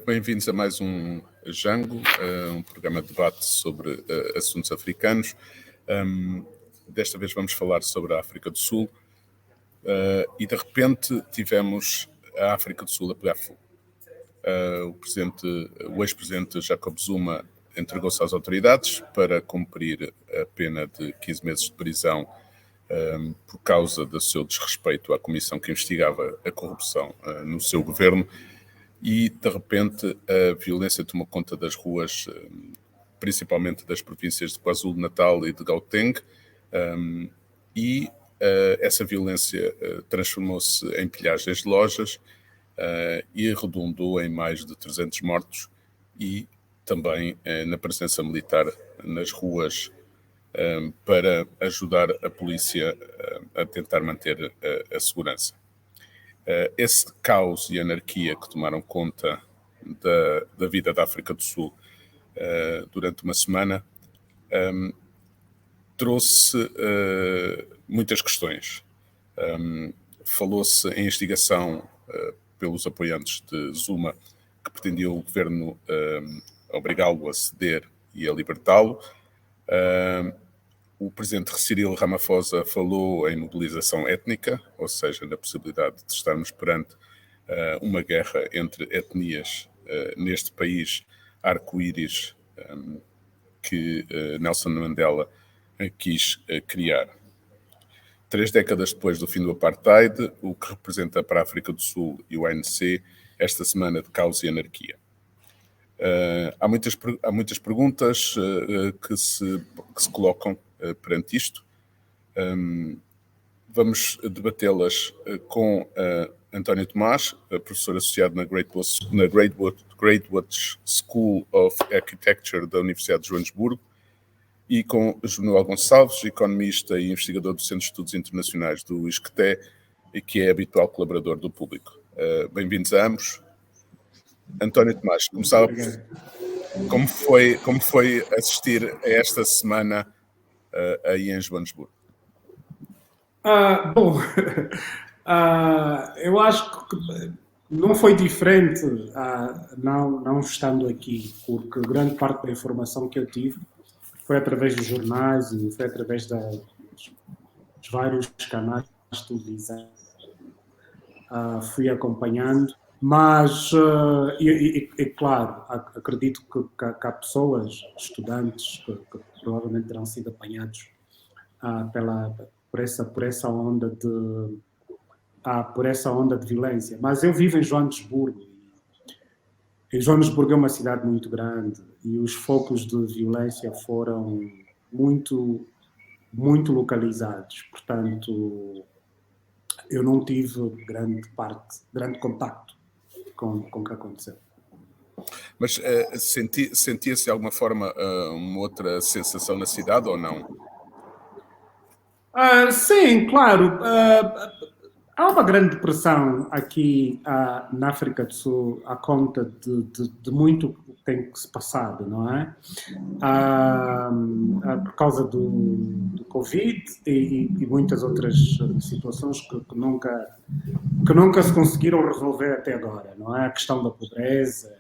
Bem-vindos a mais um Jango, um programa de debate sobre assuntos africanos. Desta vez vamos falar sobre a África do Sul e de repente tivemos a África do Sul a pegar fogo. O ex-presidente Jacob Zuma entregou-se às autoridades para cumprir a pena de 15 meses de prisão por causa do seu desrespeito à comissão que investigava a corrupção no seu governo. E, de repente, a violência tomou conta das ruas, principalmente das províncias de KwaZulu-Natal e de Gauteng, e essa violência transformou-se em pilhagens de lojas e redundou em mais de 300 mortos e também na presença militar nas ruas para ajudar a polícia a tentar manter a segurança. Esse caos e anarquia que tomaram conta da vida da África do Sul durante uma semana trouxe muitas questões. Falou-se em instigação pelos apoiantes de Zuma, que pretendiam o governo obrigá-lo a ceder e a libertá-lo. O presidente Cyril Ramaphosa falou em mobilização étnica, ou seja, na possibilidade de estarmos perante uma guerra entre etnias neste país arco-íris que Nelson Mandela quis criar. 3 décadas depois do fim do apartheid, o que representa para a África do Sul e o ANC esta semana de caos e anarquia. Há muitas perguntas que se colocam perante isto. Vamos debatê-las com António Tomás, professor associado na Greatwood School of Architecture da Universidade de Joanesburgo, e com Manuel Gonçalves, economista e investigador do Centro de Estudos Internacionais do ISCTE, e que é habitual colaborador do Público. Bem-vindos a ambos. António Tomás, começava como foi assistir a esta semana aí em Joanesburgo? Bom, eu acho que não foi diferente não estando aqui, porque grande parte da informação que eu tive foi através dos jornais e foi através dos vários canais de televisão. Fui acompanhando, mas, claro, acredito que há pessoas, estudantes, que provavelmente terão sido apanhados por essa onda de violência. Mas eu vivo em Joanesburgo. E Joanesburgo é uma cidade muito grande e os focos de violência foram muito, muito localizados. Portanto, eu não tive grande contacto com o que aconteceu. Mas sentia-se de alguma forma uma outra sensação na cidade ou não? Sim, claro. Há uma grande pressão aqui na África do Sul à conta de muito que tem que se passado, não é? Por causa do Covid e muitas outras situações que nunca se conseguiram resolver até agora, não é? A questão da pobreza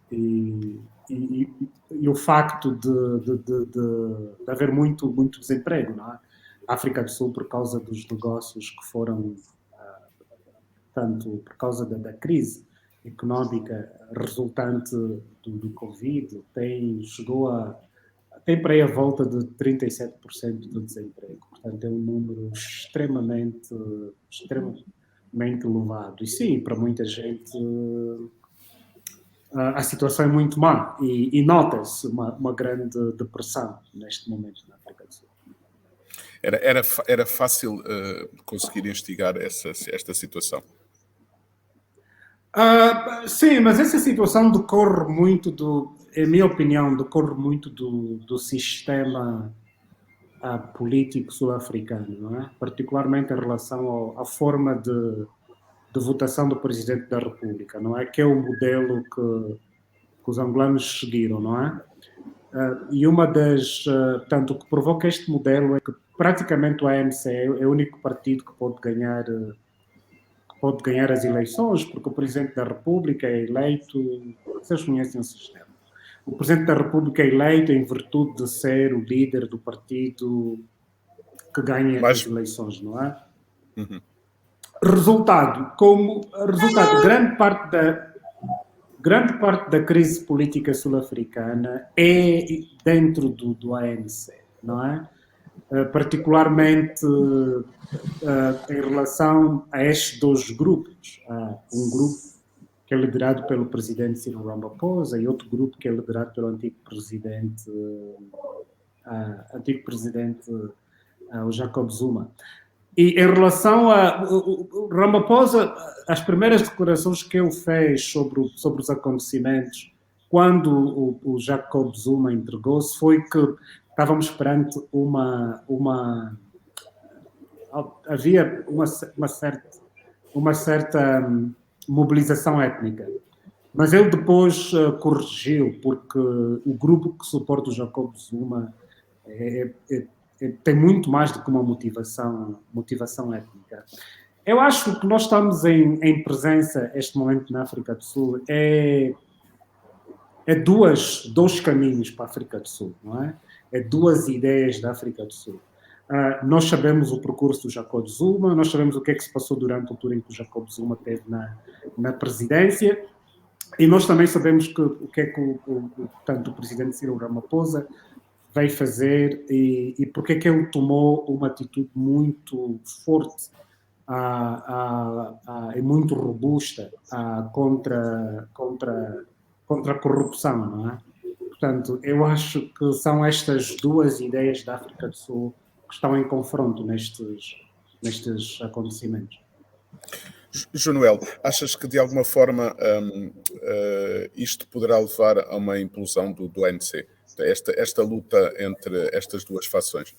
e o facto de haver muito desemprego, não é? A África do Sul, por causa dos negócios que foram, tanto por causa da crise económica resultante do Covid, tem para aí a volta de 37% de desemprego. Portanto, é um número extremamente elevado. E sim, para muita gente a situação é muito má e nota-se uma grande depressão neste momento na África do Sul. Era fácil conseguir investigar esta situação? Sim, mas essa situação decorre muito em minha opinião, decorre muito do sistema político sul-africano, não é? Particularmente em relação à forma de votação do Presidente da República, não é? Que é o modelo que os angolanos seguiram, não é? E portanto, o que provoca este modelo é que praticamente o ANC é o único partido que pode pode ganhar as eleições, porque o Presidente da República é eleito, vocês conhecem o sistema. O Presidente da República é eleito em virtude de ser o líder do partido que ganha as eleições, não é? Uhum. Resultado, grande parte da crise política sul-africana é dentro do ANC, não é? Particularmente em relação a estes dois grupos. Um grupo que é liderado pelo presidente Cyril Ramaphosa e outro grupo que é liderado pelo antigo presidente o Jacob Zuma. E em relação a Ramaphosa, as primeiras declarações que ele fez sobre os acontecimentos, quando o Jacob Zuma entregou-se, foi que estávamos perante havia uma certa mobilização étnica. Mas ele depois corrigiu, porque o grupo que suporta o Jacob Zuma tem muito mais do que uma motivação étnica. Eu acho que nós estamos em presença, este momento na África do Sul, dois caminhos para a África do Sul, não é? É duas ideias da África do Sul. Nós sabemos o percurso do Jacob Zuma, nós sabemos o que é que se passou durante a altura em que o Jacob Zuma esteve na presidência, e nós também sabemos o que é que portanto, o presidente Cyril Ramaphosa vai fazer e porque é que ele tomou uma atitude muito forte e muito robusta contra a corrupção, não é? Portanto, eu acho que são estas duas ideias da África do Sul que estão em confronto nestes acontecimentos. Jonuel, achas que de alguma forma isto poderá levar a uma implosão do ANC? Esta luta entre estas duas fações?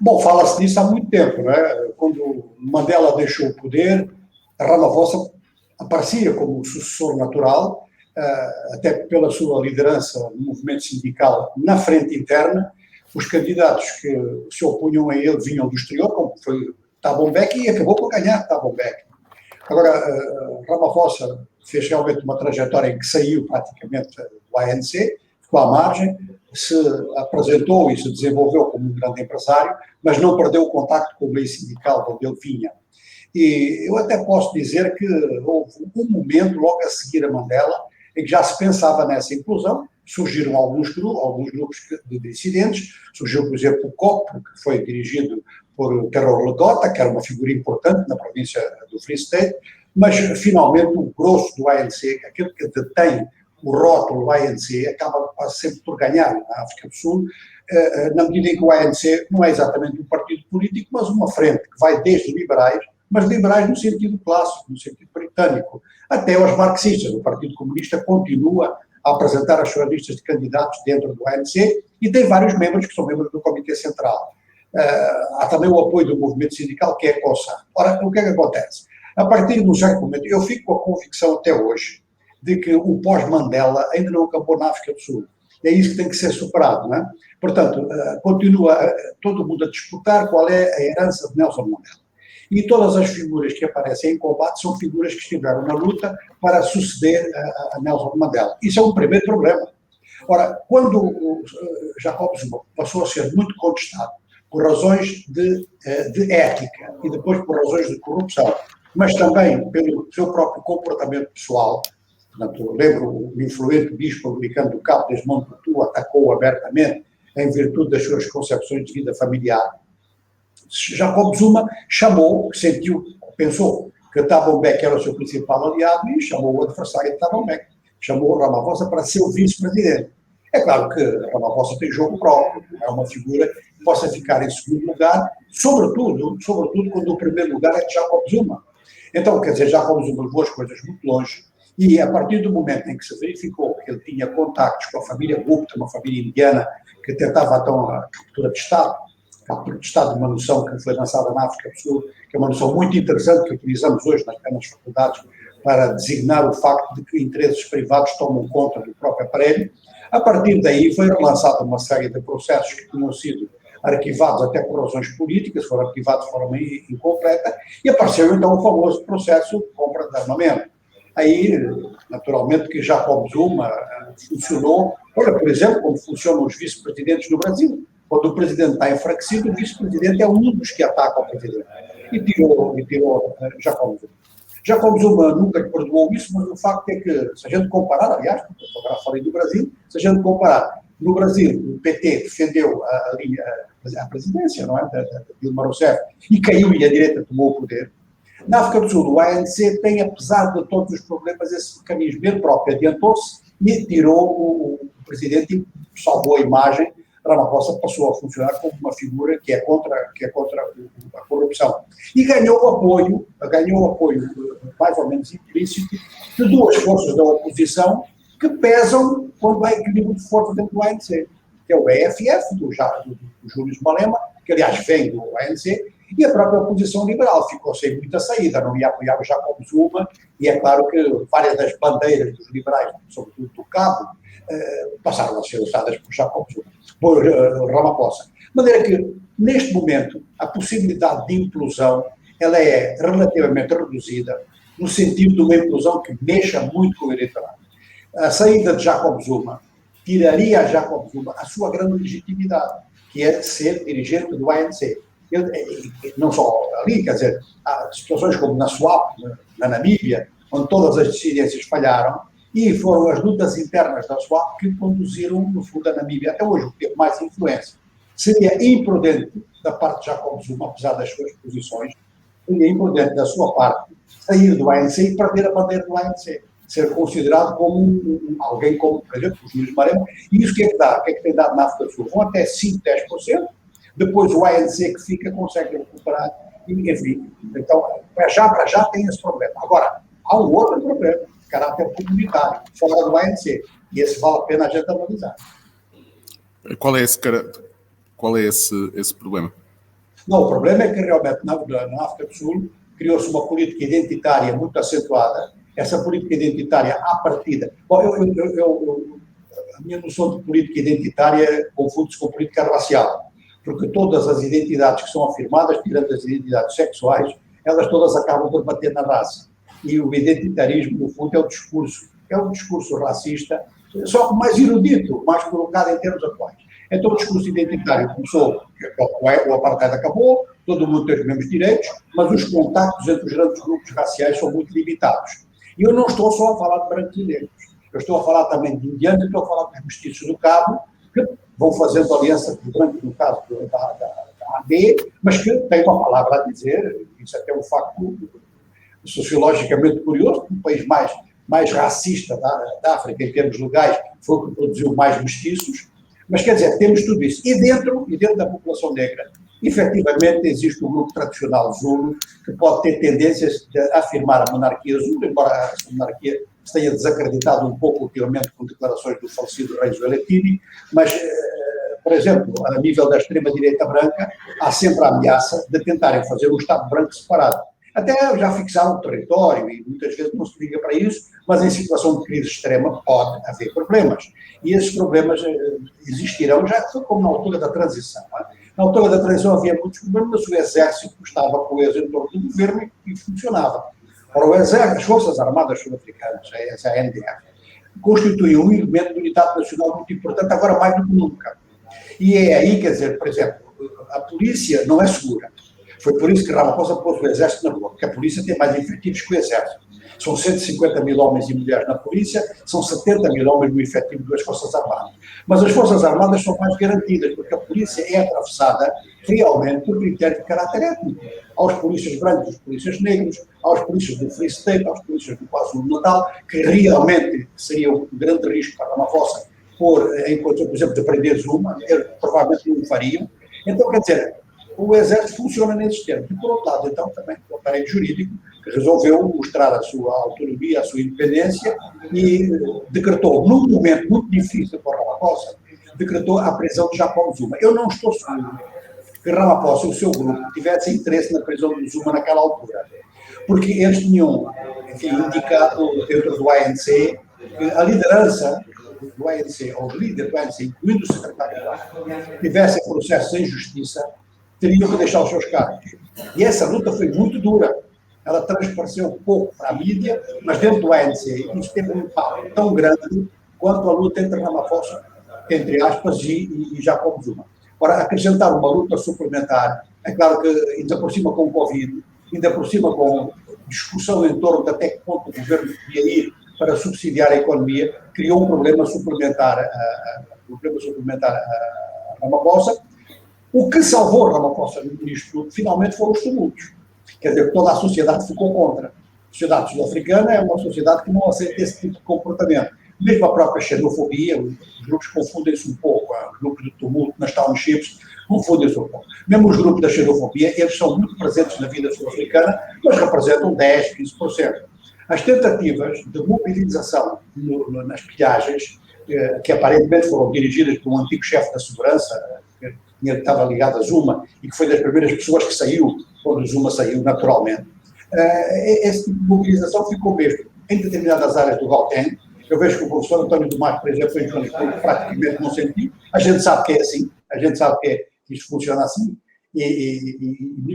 Bom, fala-se disso há muito tempo, não é? Quando Mandela deixou o poder, Ramaphosa aparecia como o sucessor natural, até pela sua liderança no movimento sindical na frente interna. Os candidatos que se opunham a ele vinham do exterior, como foi Thabo Mbeki, e acabou por ganhar Thabo Mbeki. Agora, Ramaphosa fez realmente uma trajetória em que saiu praticamente do ANC, ficou à margem, se apresentou e se desenvolveu como um grande empresário, mas não perdeu o contacto com o meio sindical de onde ele vinha. E eu até posso dizer que houve um momento, logo a seguir a Mandela, em que já se pensava nessa inclusão. Surgiram alguns grupos de dissidentes, surgiu, por exemplo, o COP, que foi dirigido por Terror Legota, que era uma figura importante na província do Free State, mas, finalmente, o grosso do ANC, aquele que detém o rótulo ANC, acaba quase sempre por ganhar na África do Sul, na medida em que o ANC não é exatamente um partido político, mas uma frente que vai desde liberais, mas liberais no sentido clássico, no sentido britânico, até aos marxistas. O Partido Comunista continua a apresentar as suas listas de candidatos dentro do ANC e tem vários membros que são membros do Comitê Central. Há também o apoio do movimento sindical, que é a COSAN. Ora, o que é que acontece? A partir de um certo momento, eu fico com a convicção até hoje de que o pós-Mandela ainda não acabou na África do Sul. É isso que tem que ser superado, não é? Portanto, continua todo mundo a disputar qual é a herança de Nelson Mandela. E todas as figuras que aparecem em combate são figuras que estiveram na luta para suceder a Nelson Mandela. Isso é um primeiro problema. Ora, quando o Jacob Zuma passou a ser muito contestado por razões de ética e depois por razões de corrupção, mas também pelo seu próprio comportamento pessoal, portanto, lembro o influente bispo anglicano do Cabo Desmond Tutu atacou abertamente em virtude das suas concepções de vida familiar. Jacob Zuma pensou que Thabo Mbeki era o seu principal aliado e chamou o adversário de Thabo Mbeki, chamou o Ramaphosa para ser o vice-presidente. É claro que Ramaphosa tem jogo próprio, não é uma figura que possa ficar em segundo lugar, sobretudo quando o primeiro lugar é de Jacob Zuma. Então, quer dizer, Jacob Zuma levou as coisas muito longe e, a partir do momento em que se verificou que ele tinha contactos com a família Gupta, uma família indiana que tentava então a captura de Estado, uma noção que foi lançada na África do Sul, que é uma noção muito interessante que utilizamos hoje nas faculdades para designar o facto de que interesses privados tomam conta do próprio aparelho. A partir daí foi relançada uma série de processos que tinham sido arquivados até por razões políticas, foram arquivados de forma incompleta, e apareceu então o famoso processo de compra de armamento. Aí, naturalmente, que Jacob Zuma funcionou, olha, por exemplo, como funcionam os vice-presidentes no Brasil. Quando o presidente está enfraquecido, o vice-presidente é um dos que ataca o presidente. E tirou Jacob Zuma. Jacob Zuma nunca lhe perdoou isso, mas o facto é que, se a gente comparar, aliás, porque eu agora falei do Brasil, se a gente comparar, no Brasil, o PT defendeu a presidência, não é, da Dilma Rousseff, e caiu e a direita tomou o poder. Na África do Sul, o ANC tem, apesar de todos os problemas, esse mecanismo. Ele próprio adiantou-se e tirou o presidente e salvou a imagem. Ramaphosa passou a funcionar como uma figura que é contra a corrupção. E ganhou apoio mais ou menos implícito de duas forças da oposição que pesam quando há equilíbrio de força dentro do ANC, que é o EFF, do Júlio Malema, que aliás vem do ANC, e a própria oposição liberal ficou sem muita saída, não ia apoiar o Jacob Zuma, e é claro que várias das bandeiras dos liberais, sobretudo do Cabo, passaram a ser usadas por Jacob Zuma, por Ramaphosa. De maneira que, neste momento, a possibilidade de implosão ela é relativamente reduzida, no sentido de uma implosão que mexa muito com o eleitorado. A saída de Jacob Zuma tiraria a Jacob Zuma a sua grande legitimidade, que é ser dirigente do ANC. Não só ali, quer dizer, há situações como na SWAP, na Namíbia, onde todas as dissidências falharam, e foram as lutas internas da SWAP que conduziram, no fundo, a Namíbia até hoje, o que teve mais influência. Seria imprudente da parte de Jacob Zuma, apesar das suas posições, seria imprudente da sua parte sair do ANC e perder a bandeira do ANC, ser considerado como alguém como, por exemplo, os Júlio Maremo. E isso o que é que dá? O que é que tem dado na África do Sul? Vão até 5, 10%, depois o ANC que fica consegue recuperar, e, enfim, então, para já tem esse problema. Agora, há um outro problema, de caráter comunitário, fora do ANC, e esse vale a pena a gente analisar. Qual é esse problema? Não, o problema é que realmente na África do Sul criou-se uma política identitária muito acentuada. Essa política identitária, à partida... Bom, a minha noção de política identitária confunde-se com política racial, porque todas as identidades que são afirmadas, tirando as identidades sexuais, elas todas acabam por bater na raça. E o identitarismo, no fundo, é um discurso racista, só que mais erudito, mais colocado em termos atuais. Então o discurso identitário começou, o apartheid acabou, todo mundo tem os mesmos direitos, mas os contactos entre os grandes grupos raciais são muito limitados. E eu não estou só a falar de brancos e negros, eu estou a falar também de indianos, estou a falar dos mestiços do Cabo, que vão fazendo aliança com os brancos, no caso da AD, mas que tem uma palavra a dizer, isso até é um facto sociologicamente curioso, um país mais racista da África em termos legais foi o que produziu mais mestiços, mas quer dizer, temos tudo isso. E dentro da população negra, efetivamente existe um grupo tradicional Zulu que pode ter tendências de afirmar a monarquia Zulu, embora a monarquia se tenha desacreditado um pouco ultimamente com declarações do falecido rei Zueletini, mas, por exemplo, a nível da extrema-direita branca, há sempre a ameaça de tentarem fazer um Estado branco separado. Até já fixaram o território e muitas vezes não se liga para isso, mas em situação de crise extrema pode haver problemas. E esses problemas existirão, já foi como na altura da transição. Não é? Na altura da transição havia muitos problemas, mas o exército estava coeso em torno do governo e funcionava. Ora, o exército, as Forças Armadas Sul-Africanas, a NDF, constituíam um elemento de unidade nacional muito importante, agora mais do que nunca. E é aí, quer dizer, por exemplo, a polícia não é segura. Foi por isso que Ramaphosa pôs o exército na rua, porque a polícia tem mais efetivos que o exército. São 150 mil homens e mulheres na polícia, são 70 mil homens no efetivo das Forças Armadas. Mas as Forças Armadas são mais garantidas, porque a polícia é atravessada realmente por critério de caráter étnico. Aos polícias brancos, aos polícias negros, aos polícias do Free State, aos polícias do KwaZulu-Natal, que realmente seria um grande risco para Ramaphosa pôr em conta, por exemplo, de prender Zuma, provavelmente não o fariam. Então, quer dizer, o exército funciona nesses termos. E, por outro lado, então, também o aparelho jurídico, que resolveu mostrar a sua autonomia, a sua independência e decretou, num momento muito difícil para Ramaphosa, decretou a prisão de Jacob Zuma. Eu não estou seguro que Ramaphosa e o seu grupo tivessem interesse na prisão de Zuma naquela altura, porque eles tinham, enfim, indicado dentro do ANC que a liderança do ANC, ou do líder do ANC, incluindo o secretário-geral, tivessem processos em justiça, teriam que deixar os seus cargos. E essa luta foi muito dura. Ela transpareceu pouco para a mídia, mas dentro do ANC isso teve um impacto tão grande quanto a luta entre Ramaphosa, entre aspas, e Jacob Zuma. Ora, acrescentar uma luta suplementar, é claro que ainda por cima com o Covid, ainda por cima com discussão em torno de até que ponto o governo podia ir para subsidiar a economia, criou um problema suplementar a Ramaphosa. O que salvou Ramaphosa nisto tudo, finalmente, foram os tumultos. Quer dizer, toda a sociedade ficou contra. A sociedade sul-africana é uma sociedade que não aceita esse tipo de comportamento. Mesmo a própria xenofobia, os grupos confundem-se um pouco, os grupos de tumulto nas townships confundem-se um pouco. Mesmo os grupos da xenofobia, eles são muito presentes na vida sul-africana, mas representam 10%, 15%. As tentativas de mobilização nas pilhagens, que aparentemente foram dirigidas por um antigo chefe da segurança, que estava ligado a Zuma, e que foi das primeiras pessoas que saiu, quando Zuma saiu naturalmente, esse tipo de mobilização ficou mesmo em determinadas áreas do Gauteng. Eu vejo que o professor António Tomás, por exemplo, foi praticamente não sentiu. A gente sabe que é assim, a gente sabe que isto funciona assim, e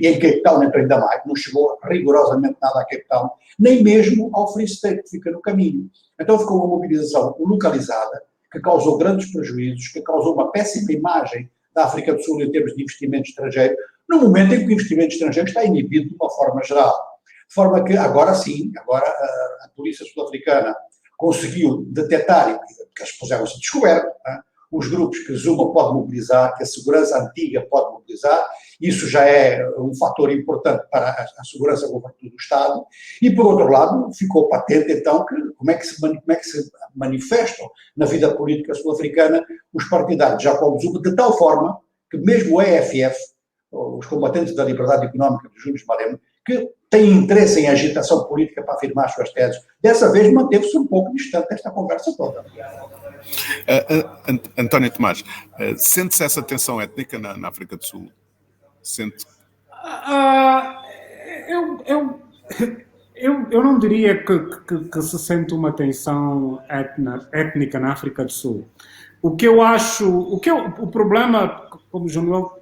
em Cape Town ainda mais, não chegou rigorosamente nada a Cape Town, nem mesmo ao Free State, que fica no caminho. Então ficou uma mobilização localizada, que causou grandes prejuízos, que causou uma péssima imagem da África do Sul em termos de investimento estrangeiro, no momento em que o investimento estrangeiro está inibido de uma forma geral. De forma que, agora sim, agora a polícia sul-africana conseguiu detectar, que eles puseram-se a descoberto, os grupos que Zuma pode mobilizar, que a segurança antiga pode mobilizar, isso já é um fator importante para a segurança do Estado, e por outro lado ficou patente então como é que se manifestam na vida política sul-africana os partidários de Jacob Zuma, de tal forma que mesmo o EFF, os combatentes da liberdade económica de Júlio Malema, que têm interesse em agitação política para afirmar as suas teses, dessa vez manteve-se um pouco distante desta conversa toda. António Tomás, sente-se essa tensão étnica na África do Sul? Sente? Eu não diria que se sente uma tensão étnica na África do Sul. O que eu acho, o problema, como o João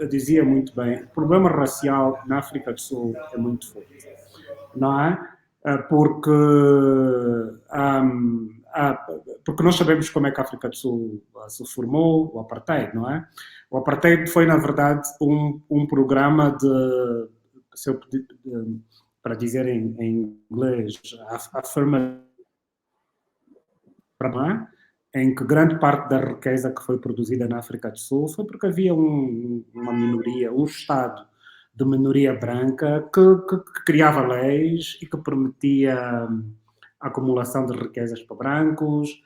dizia muito bem, o problema racial na África do Sul é muito forte, não é? Porque nós sabemos como é que a África do Sul se formou, o Apartheid, não é? O Apartheid foi, na verdade, um programa para dizer em inglês, affirmative, em que grande parte da riqueza que foi produzida na África do Sul foi porque havia uma minoria, um Estado de minoria branca que criava leis e que permitia a acumulação de riquezas para brancos,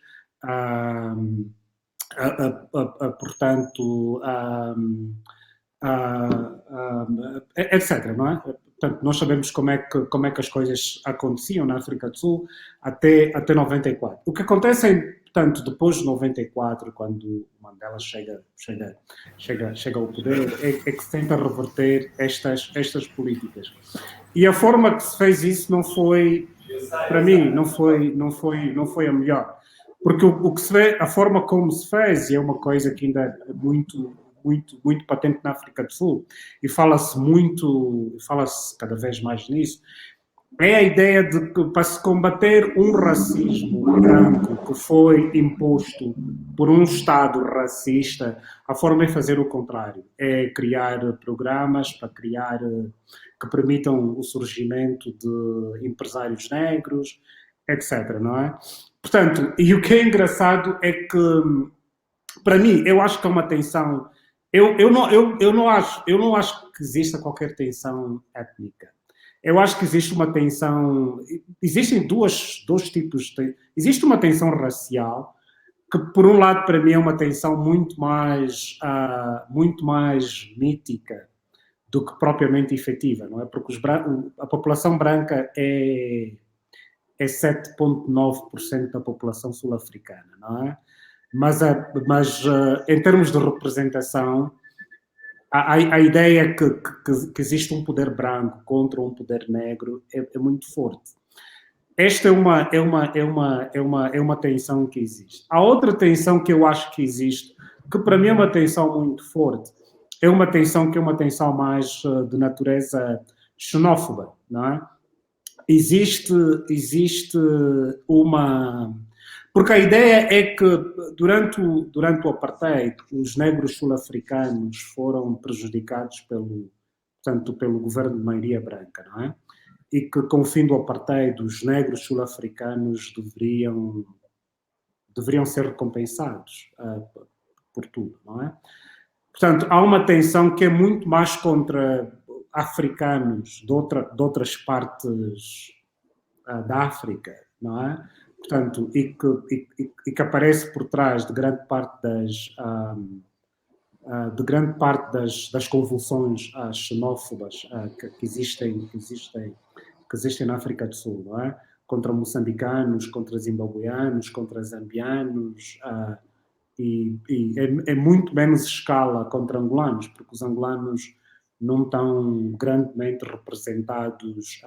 portanto, etc., não é? Portanto, nós sabemos como é que as coisas aconteciam na África do Sul até 94. O que acontece, portanto, depois de 94, quando Mandela chega ao poder, é que se tenta reverter estas políticas. E a forma que se fez isso não foi, para mim, não foi a melhor. Porque o que se vê, a forma como se fez, e é uma coisa que ainda é muito patente na África do Sul, e fala-se cada vez mais nisso, é a ideia de que, para se combater um racismo branco que foi imposto por um Estado racista, a forma é fazer o contrário, é criar programas que permitam o surgimento de empresários negros, etc., não é? Portanto, e o que é engraçado é que, para mim, eu acho que é uma tensão. Eu não acho que exista qualquer tensão étnica. Eu acho que existe uma tensão. Existem dois tipos de. Existe uma tensão racial, que, por um lado, para mim, é uma tensão muito mais mítica do que propriamente efetiva, não é? Porque a população branca é 7,9% da população sul-africana, não é? Mas em termos de representação, a ideia que existe um poder branco contra um poder negro é muito forte. esta é uma tensão que existe. A outra tensão que eu acho que existe, que para mim é uma tensão muito forte, é uma tensão mais de natureza xenófoba, não é? Existe uma... Porque a ideia é que durante o apartheid os negros sul-africanos foram prejudicados pelo governo de maioria branca, não é? E que com o fim do apartheid os negros sul-africanos deveriam ser recompensados por tudo, não é? Portanto, há uma tensão que é muito mais contra africanos de outras partes da África, não é? Portanto, e que aparece por trás de grande parte das convulsões xenófobas que existem na África do Sul, não é? Contra moçambicanos, contra zimbabueanos, contra zambianos, e é muito menos escala contra angolanos, porque os angolanos não estão grandemente representados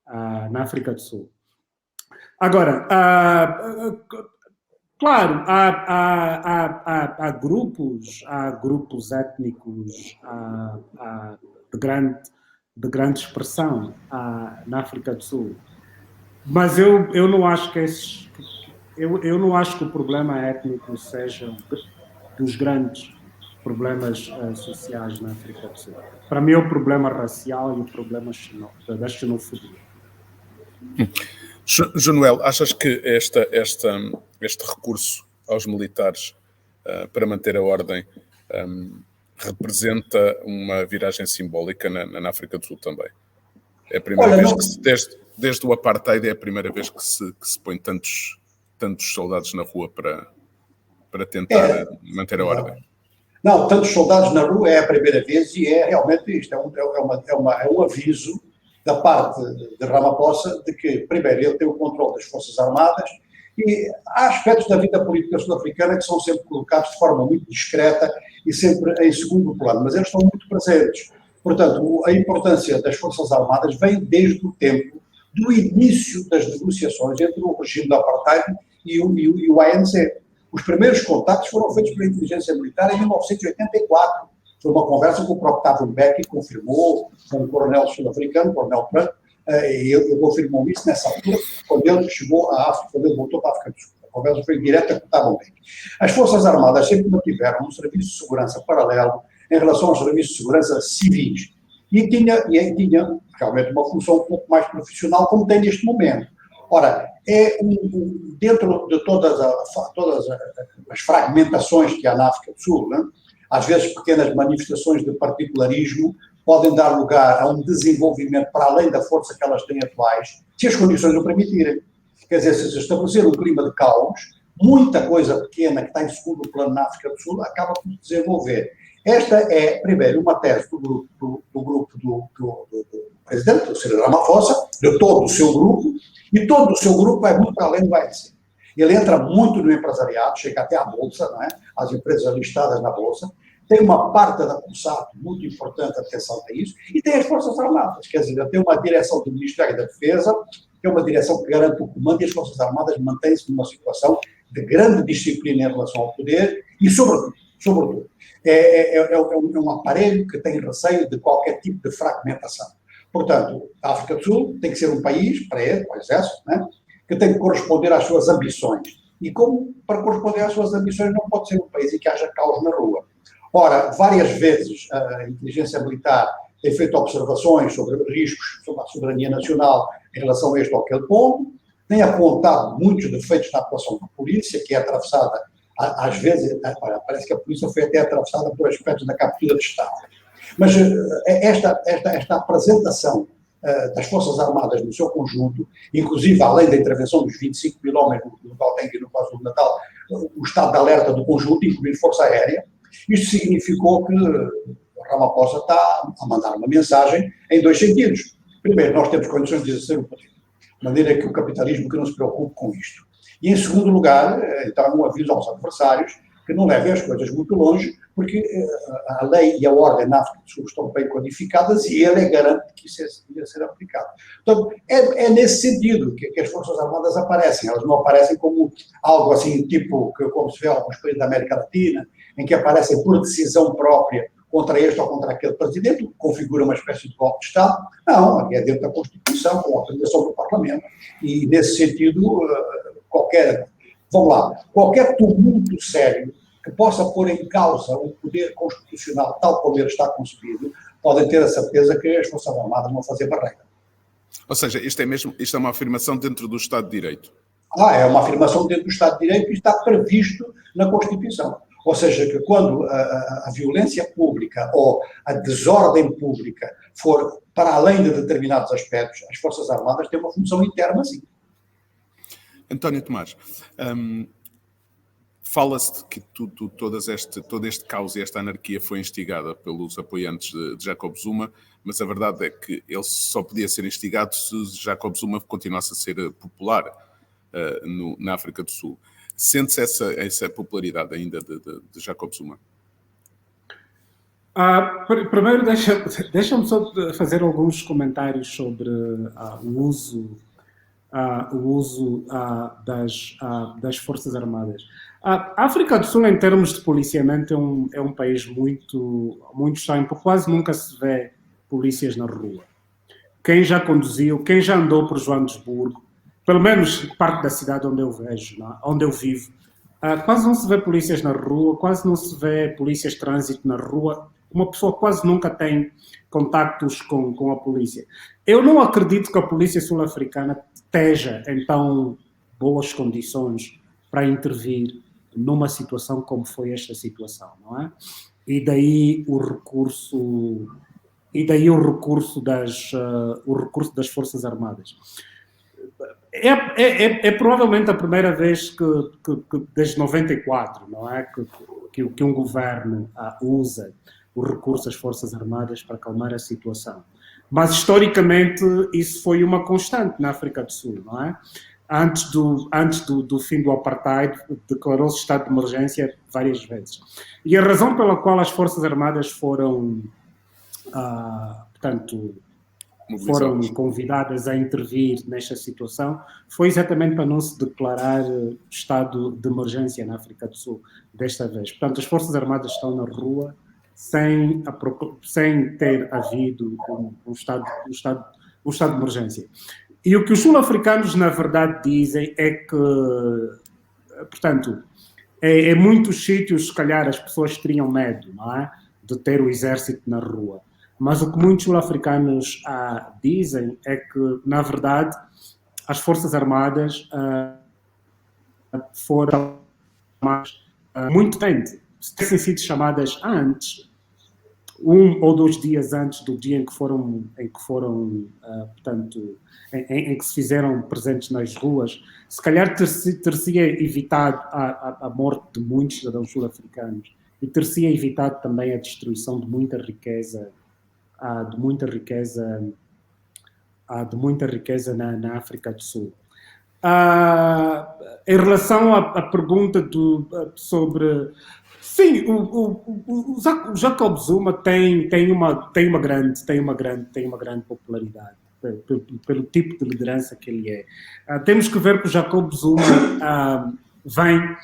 na África do Sul. Agora, claro, há grupos étnicos de grande expressão na África do Sul, mas eu não acho que eu não acho que o problema étnico seja dos grandes problemas sociais na África do Sul. Para mim é o problema racial e o problema da xenofobia. Januel, achas que este recurso aos militares para manter a ordem representa uma viragem simbólica na África do Sul também? É a primeira vez que desde o apartheid é a primeira vez que se põe tantos soldados na rua para tentar manter a ordem. Não, tantos soldados na rua é a primeira vez e é realmente isto, é um aviso da parte de Ramaphosa de que, primeiro, ele tem o controle das Forças Armadas e há aspectos da vida política sul-africana que são sempre colocados de forma muito discreta e sempre em segundo plano, mas eles estão muito presentes. Portanto, a importância das Forças Armadas vem desde o tempo do início das negociações entre o regime do apartheid e o ANC. Os primeiros contactos foram feitos pela inteligência militar em 1984. Foi uma conversa que o próprio Thabo Mbeki confirmou com o coronel sul-africano, o coronel Trump, e ele confirmou isso nessa altura, quando ele chegou à África, quando ele voltou para a África do Sul. A conversa foi direta com o Thabo Mbeki. As Forças Armadas sempre mantiveram um serviço de segurança paralelo em relação aos serviços de segurança civis. E tinha realmente uma função um pouco mais profissional, como tem neste momento. Ora, dentro de todas as fragmentações que há na África do Sul, né? Às vezes pequenas manifestações de particularismo podem dar lugar a um desenvolvimento para além da força que elas têm atuais, se as condições o permitirem. Quer dizer, se estabelecer um clima de caos, muita coisa pequena que está em segundo plano na África do Sul acaba por se desenvolver. Esta é, primeiro, uma tese do grupo do presidente, do Cyril Ramaphosa, de todo o seu grupo, e todo o seu grupo vai muito para além do ANC. Ele entra muito no empresariado, chega até à Bolsa, não é? Às empresas listadas na Bolsa, tem uma parte da COSAT muito importante, atenção a isso, e tem as Forças Armadas, quer dizer, tem uma direção do Ministério da Defesa, que é uma direção que garante o comando, e as Forças Armadas mantêm-se numa situação de grande disciplina em relação ao poder, e sobretudo, é um aparelho que tem receio de qualquer tipo de fragmentação. Portanto, a África do Sul tem que ser um país, para o Exército, né, que tem que corresponder às suas ambições. E como para corresponder às suas ambições não pode ser um país em que haja caos na rua. Ora, várias vezes a inteligência militar tem feito observações sobre riscos, sobre a soberania nacional em relação a este ou aquele ponto, tem apontado muitos defeitos na atuação da polícia, que é atravessada, às vezes, parece que a polícia foi até atravessada por aspectos da captura de Estado. Mas esta apresentação das Forças Armadas no seu conjunto, inclusive além da intervenção dos 25 mil homens no Gauteng e no KwaZulu-Natal, o estado de alerta do conjunto, incluindo Força Aérea, isto significou que Ramaphosa está a mandar uma mensagem em dois sentidos. Primeiro, nós temos condições de exercer o poder, de maneira que o capitalismo que não se preocupe com isto. E em segundo lugar, então, um aviso aos adversários que não levem as coisas muito longe, porque a lei e a ordem na África do Sul estão bem codificadas e ele é garante que isso ia ser aplicado. Portanto, é nesse sentido que as Forças Armadas aparecem. Elas não aparecem como algo assim, tipo, como se vê em alguns países da América Latina, em que aparecem por decisão própria contra este ou contra aquele presidente, configura uma espécie de golpe de Estado. Não, aqui é dentro da Constituição, com a autorização do Parlamento. E, nesse sentido, qualquer tumulto sério que possa pôr em causa o poder constitucional tal como ele está concebido, podem ter a certeza que as Forças Armadas vão fazer barreira. Ou seja, isto é uma afirmação dentro do Estado de Direito. É uma afirmação dentro do Estado de Direito que está previsto na Constituição. Ou seja, que quando a violência pública ou a desordem pública for para além de determinados aspectos, as Forças Armadas têm uma função interna, sim. António Tomás, fala-se de que todo este caos e esta anarquia foi instigada pelos apoiantes de Jacob Zuma, mas a verdade é que ele só podia ser instigado se Jacob Zuma continuasse a ser popular na África do Sul. Sente-se essa popularidade ainda de Jacob Zuma? Primeiro, deixa-me só fazer alguns comentários sobre o uso das Forças Armadas. A África do Sul, em termos de policiamento, é um país muito, muito estranho, porque quase nunca se vê polícias na rua. Quem já conduziu, quem já andou por Joanesburgo, pelo menos parte da cidade onde eu vejo, onde eu vivo, quase não se vê polícias na rua, quase não se vê polícias de trânsito na rua. Uma pessoa quase nunca tem contactos com a polícia. Eu não acredito que a polícia sul-africana esteja em tão boas condições para intervir numa situação como foi esta situação, não é? E daí o recurso das Forças Armadas. É provavelmente a primeira vez que desde 94, não é? Que um governo usa o recurso às Forças Armadas para acalmar a situação. Mas, historicamente, isso foi uma constante na África do Sul, não é? Antes do fim do apartheid, declarou-se estado de emergência várias vezes. E a razão pela qual as Forças Armadas foram convidadas a intervir nesta situação foi exatamente para não se declarar estado de emergência na África do Sul desta vez. Portanto, as Forças Armadas estão na rua sem ter havido um estado de emergência. E o que os sul-africanos, na verdade, dizem é que, portanto, em muitos sítios, se calhar, as pessoas teriam medo, não é? De ter o exército na rua. Mas o que muitos sul-africanos dizem é que, na verdade, as Forças Armadas foram muito tempo. Se tivessem sido chamadas antes, 1 ou 2 dias antes do dia em que se fizeram presentes nas ruas, se calhar ter-se evitado a morte de muitos cidadãos sul-africanos e ter-se evitado também a destruição de muita riqueza na África do Sul. Em relação à pergunta sobre... Sim, o Jacob Zuma tem uma grande popularidade pelo tipo de liderança que ele é. Temos que ver que o Jacob Zuma vem...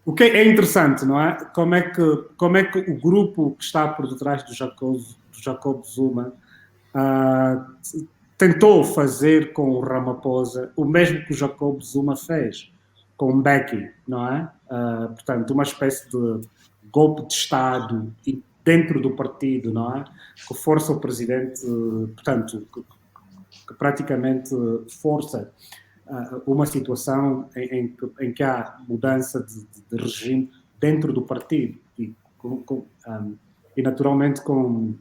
O que é interessante, não é? Como é que o grupo que está por detrás do Jacob Zuma tentou fazer com o Ramaphosa o mesmo que o Jacob Zuma fez com o Mbeki, não é? Portanto, uma espécie de golpe de Estado dentro do partido, não é? Que força o presidente, portanto, que praticamente força uma situação em que há mudança de regime dentro do partido e naturalmente com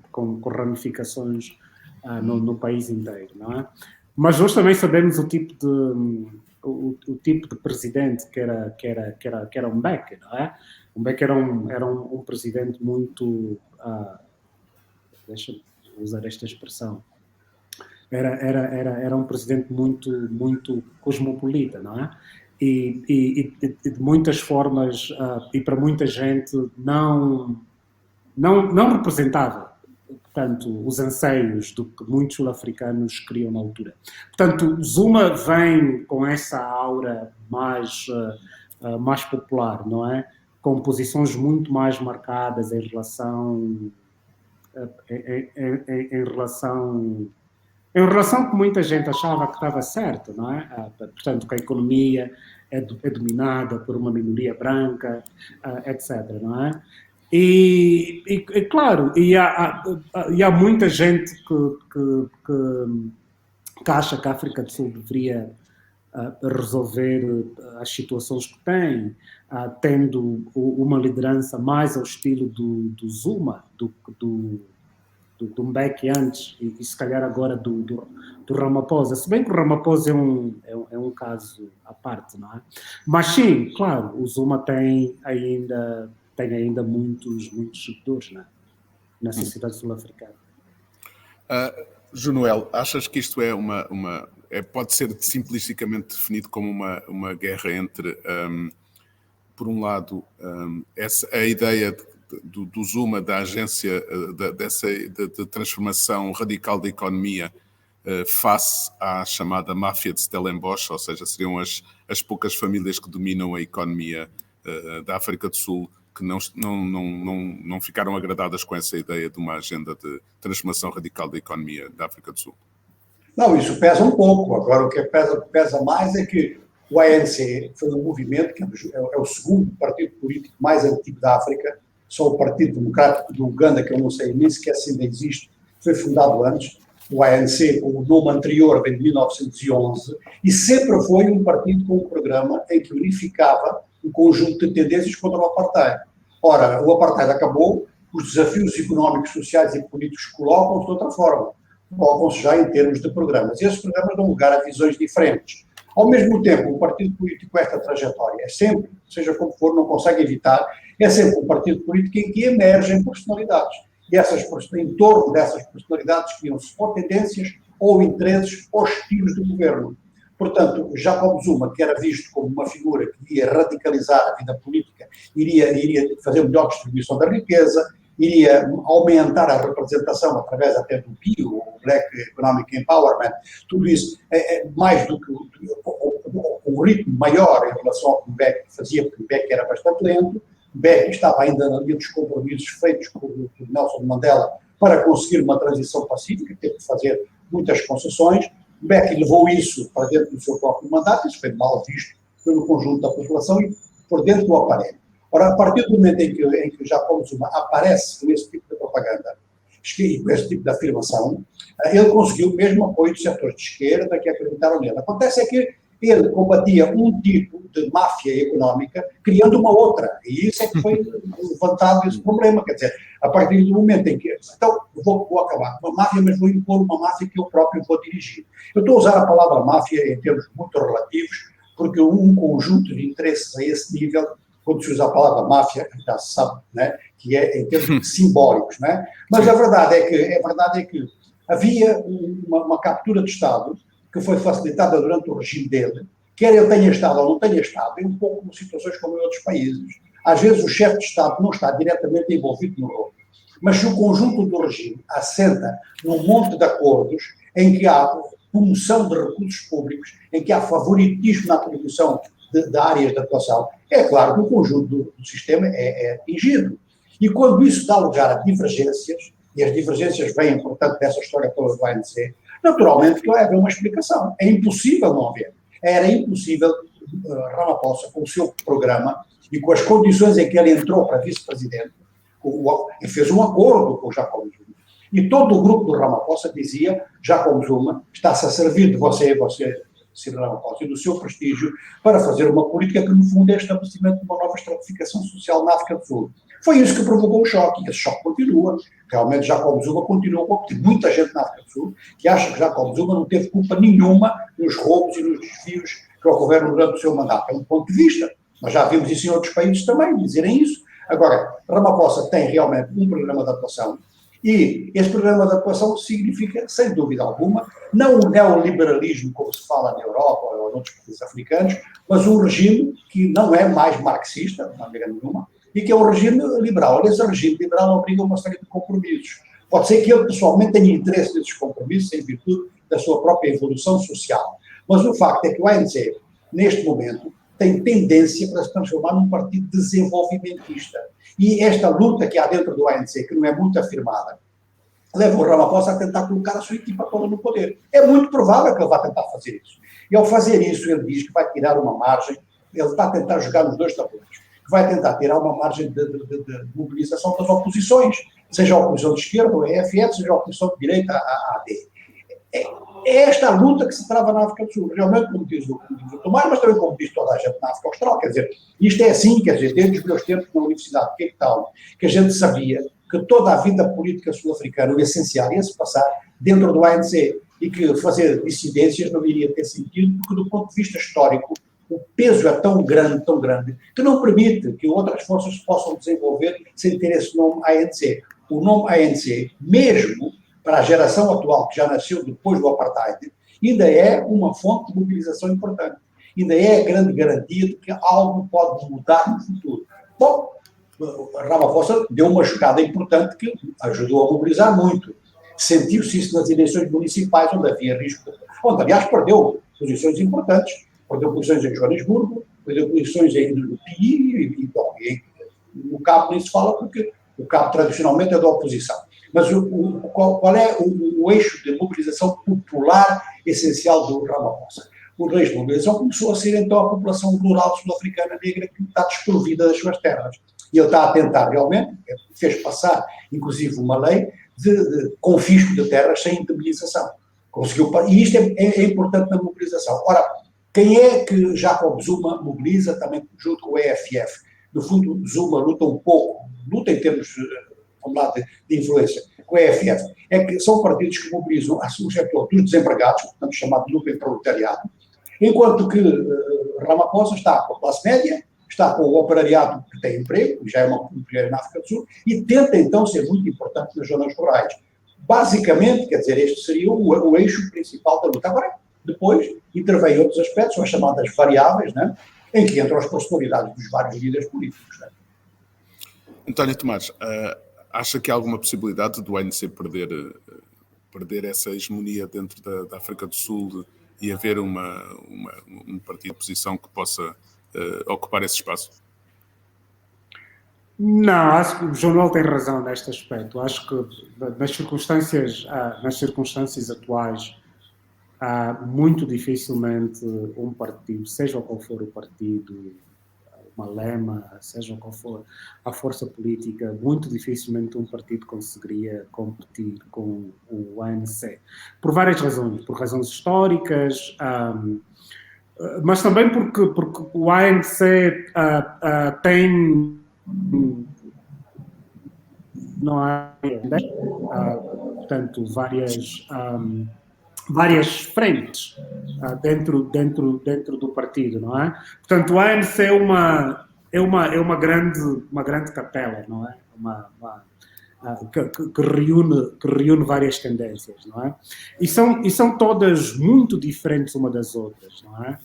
ramificações no país inteiro, não é? Mas nós também sabemos o tipo de presidente que era o Mbeki, não é? O Mbeki era um presidente muito, deixa-me usar esta expressão, era um presidente muito cosmopolita, não é? e de muitas formas, e para muita gente, não representava, portanto, os anseios do que muitos sul-africanos queriam na altura. Portanto, Zuma vem com essa aura mais popular, não é? Com posições muito mais marcadas em relação que muita gente achava que estava certo, não é? Portanto, que a economia é dominada por uma minoria branca, etc., não é? E claro, há muita gente que acha que a África do Sul deveria resolver as situações que tem, tendo uma liderança mais ao estilo do Zuma, do Mbeki antes, e se calhar agora do Ramaphosa. Se bem que o Ramaphosa é um caso à parte, não é? Mas sim, claro, o Zuma tem ainda muitos seguidores, não é? Na sociedade sul-africana. Junoel, achas que isto pode ser simplisticamente definido como uma guerra entre, por um lado, a ideia do Zuma, da agência de transformação radical da economia, face à chamada máfia de Stellenbosch, ou seja, seriam as poucas famílias que dominam a economia da África do Sul, que não ficaram agradadas com essa ideia de uma agenda de transformação radical da economia da África do Sul? Não, isso pesa um pouco. Agora, o que pesa mais é que o ANC foi um movimento que é o segundo partido político mais antigo da África, só o Partido Democrático do Uganda, que eu não sei nem sequer se ainda existe, foi fundado antes. O ANC, com o nome anterior, vem de 1911, e sempre foi um partido com um programa em que unificava um conjunto de tendências contra o apartheid. Ora, o apartheid acabou, os desafios económicos, sociais e políticos colocam-se de outra forma. Colocam-se já em termos de programas. E esses programas dão lugar a visões diferentes. Ao mesmo tempo, um partido político com esta trajetória é sempre, seja como for, não consegue evitar, é sempre um partido político em que emergem personalidades. E em torno dessas personalidades criam-se ou tendências, ou interesses, ou estilos de governo. Portanto, Jacob Zuma, que era visto como uma figura que ia radicalizar a vida política, iria fazer melhor distribuição da riqueza, iria aumentar a representação através até do BIO, o Black Economic Empowerment, tudo isso é mais do que um ritmo maior em relação ao que o Mbeki fazia, porque o Mbeki era bastante lento. Mbeki estava ainda na linha dos compromissos feitos por Nelson Mandela para conseguir uma transição pacífica, teve que fazer muitas concessões. Mbeki levou isso para dentro do seu próprio mandato, isso foi mal visto pelo conjunto da população e por dentro do aparelho. Ora, a partir do momento em que o Jacob Zuma aparece com esse tipo de propaganda, com esse tipo de afirmação, ele conseguiu o mesmo apoio dos setores de esquerda que acreditaram nele. Acontece é que ele combatia um tipo de máfia económica, criando uma outra. E isso é que foi levantado esse problema. Quer dizer, a partir do momento em que... Então, vou acabar com a máfia, mas vou impor uma máfia que eu próprio vou dirigir. Eu estou a usar a palavra máfia em termos muito relativos, porque um conjunto de interesses a esse nível, quando se usa a palavra máfia, já se sabe, né, que é em termos simbólicos. Né? Mas a verdade é que havia uma captura de Estado que foi facilitada durante o regime dele, quer ele tenha estado ou não tenha estado, em um pouco de situações como em outros países. Às vezes o chefe de Estado não está diretamente envolvido no rolo, mas se o conjunto do regime assenta num monte de acordos em que há promoção de recursos públicos, em que há favoritismo na atribuição de áreas de atuação, é claro que o conjunto do sistema é atingido. E quando isso dá lugar a divergências, e as divergências vêm, portanto, dessa história toda do ANC, naturalmente que vai haver uma explicação. É impossível não haver. Era impossível Ramaphosa, com o seu programa e com as condições em que ele entrou para vice-presidente, e fez um acordo com o Jacob Zuma. E todo o grupo do Ramaphosa dizia: Jacob Zuma está-se a servir de você, Sr. Ramaphosa, e do seu prestígio para fazer uma política que, no fundo, é estabelecimento de uma nova estratificação social na África do Sul. Foi isso que provocou o choque, e esse choque continua. Realmente, Jacob Zuma continua a competir. Muita gente na África do Sul que acha que Jacob Zuma não teve culpa nenhuma nos roubos e nos desvios que ocorreram durante o seu mandato. É um ponto de vista. Nós já vimos isso em outros países também, dizerem isso. Agora, Ramaphosa tem realmente um programa de atuação E esse programa de atuação significa, sem dúvida alguma, não o neoliberalismo, como se fala na Europa ou em outros países africanos, mas um regime que não é mais marxista, de maneira nenhuma, e que é um regime liberal. Esse regime liberal obriga uma série de compromissos. Pode ser que ele pessoalmente tenha interesse nesses compromissos em virtude da sua própria evolução social. Mas o facto é que o ANC, neste momento, tem tendência para se transformar num partido desenvolvimentista. E esta luta que há dentro do ANC, que não é muito afirmada, leva o Ramaphosa a tentar colocar a sua equipa toda no poder. É muito provável que ele vá tentar fazer isso. E ao fazer isso, ele diz que vai tirar uma margem, ele está a tentar jogar nos dois tabuleiros, que vai tentar tirar uma margem de mobilização das oposições, seja a oposição de esquerda, o EFF, seja a oposição de direita, a AD. É esta a luta que se trava na África do Sul, realmente, como diz o Tomás, mas também como diz toda a gente na África Austral, quer dizer, isto é assim, quer dizer, desde os meus tempos na Universidade de Cape Town, que a gente sabia que toda a vida política sul-africana, o essencial, ia se passar dentro do ANC, e que fazer dissidências não iria ter sentido, porque do ponto de vista histórico, o peso é tão grande, que não permite que outras forças se possam desenvolver sem ter esse nome ANC. O nome ANC, mesmo para a geração atual, que já nasceu depois do apartheid, ainda é uma fonte de mobilização importante. Ainda é a grande garantia de que algo pode mudar no futuro. Bom, Ramaphosa deu uma jogada importante que ajudou a mobilizar muito. Sentiu-se isso nas eleições municipais, onde havia risco, onde, aliás, perdeu posições importantes. Perdeu posições em Joanesburgo, perdeu posições no Piauí, e no Cabo nem se fala, porque o Cabo tradicionalmente é da oposição. Mas qual é o eixo de mobilização popular essencial do Ramaphosa? O eixo de mobilização começou a ser, então, a população rural sul-africana negra que está desprovida das suas terras. E ele está a tentar, realmente, fez passar, inclusive, uma lei de confisco de terras sem indemnização. Conseguiu, e isto é importante na mobilização. Ora, quem é que Jacob Zuma mobiliza também junto com o EFF? No fundo, Zuma luta em termos, vamos lá, de influência, com o EFF. É que são partidos que mobilizam o setor dos desempregados, portanto, chamado luta proletariado, enquanto que Ramaphosa está com a classe média, está com o operariado que tem emprego, já é uma mulher na África do Sul, e tenta, então, ser muito importante nas zonas rurais. Basicamente, quer dizer, este seria o eixo principal da luta. Agora, depois, intervém outros aspectos, são as chamadas variáveis, né, em que entram as personalidades dos vários líderes políticos. Né? António Tomás, acha que há alguma possibilidade do ANC perder essa hegemonia dentro da África do Sul e haver um partido de oposição que possa ocupar esse espaço? Não, acho que o João Noel tem razão neste aspecto. Acho que nas circunstâncias atuais, muito dificilmente um partido, seja qual for o partido, uma lema, seja qual for a força política, muito dificilmente um partido conseguiria competir com o ANC. Por várias razões. Por razões históricas, mas também porque o ANC tem... não há, portanto, várias frentes dentro do partido, não é? Portanto, o ANC é uma grande capela, não é? Que reúne várias tendências, não é? E são todas muito diferentes uma das outras, não é?